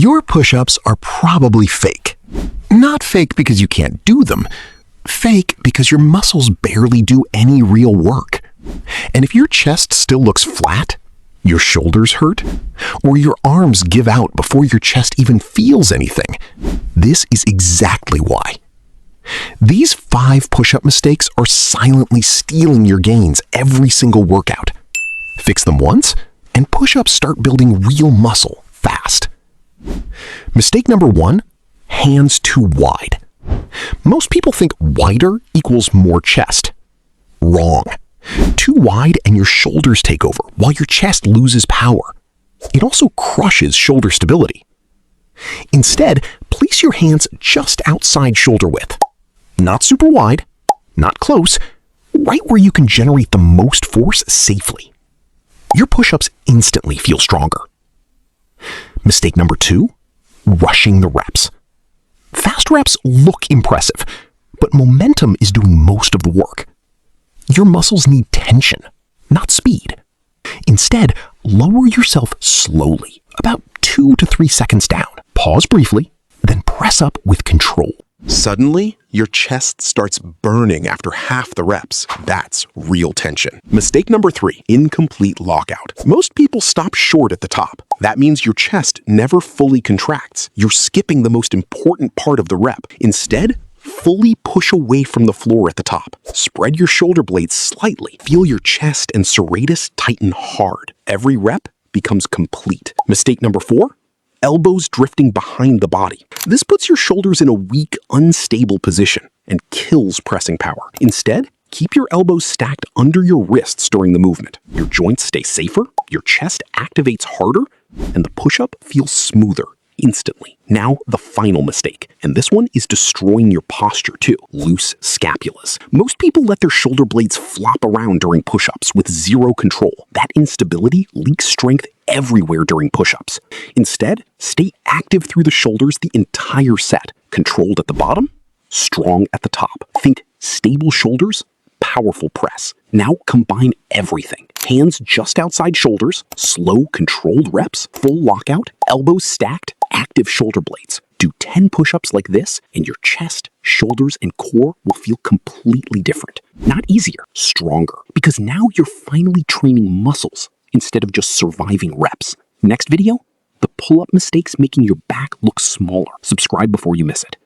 Your push-ups are probably fake. Not fake because you can't do them. Fake because your muscles barely do any real work. And if your chest still looks flat, your shoulders hurt, or your arms give out before your chest even feels anything, this is exactly why. These 5 push-up mistakes are silently stealing your gains every single workout. Fix them once, and push-ups start building real muscle fast. Mistake number 1, hands too wide. Most people think wider equals more chest. Wrong. Too wide and your shoulders take over while your chest loses power. It also crushes shoulder stability. Instead, place your hands just outside shoulder width. Not super wide, not close, right where you can generate the most force safely. Your push-ups instantly feel stronger. Mistake number 2, rushing the reps. Fast reps look impressive, but momentum is doing most of the work. Your muscles need tension, not speed. Instead, lower yourself slowly, about 2 to 3 seconds down. Pause briefly, then press up with control. Suddenly, your chest starts burning after half the reps. That's real tension. Mistake number 3, incomplete lockout. Most people stop short at the top. That means your chest never fully contracts. You're skipping the most important part of the rep. Instead, fully push away from the floor at the top. Spread your shoulder blades slightly. Feel your chest and serratus tighten hard. Every rep becomes complete. Mistake number 4, elbows drifting behind the body. This puts your shoulders in a weak, unstable position and kills pressing power. Instead, keep your elbows stacked under your wrists during the movement. Your joints stay safer, your chest activates harder, and the push-up feels smoother instantly. Now, the final mistake, and this one is destroying your posture too. Loose scapulas. Most people let their shoulder blades flop around during push-ups with zero control. That instability leaks strength everywhere during push-ups. Instead, stay active through the shoulders the entire set. Controlled at the bottom, strong at the top. Think stable shoulders, powerful press. Now combine everything. Hands just outside shoulders, slow, controlled reps, full lockout, elbows stacked, active shoulder blades. Do 10 push-ups like this, and your chest, shoulders, and core will feel completely different. Not easier, stronger. Because now you're finally training muscles instead of just surviving reps. Next video, the pull-up mistakes making your back look smaller. Subscribe before you miss it.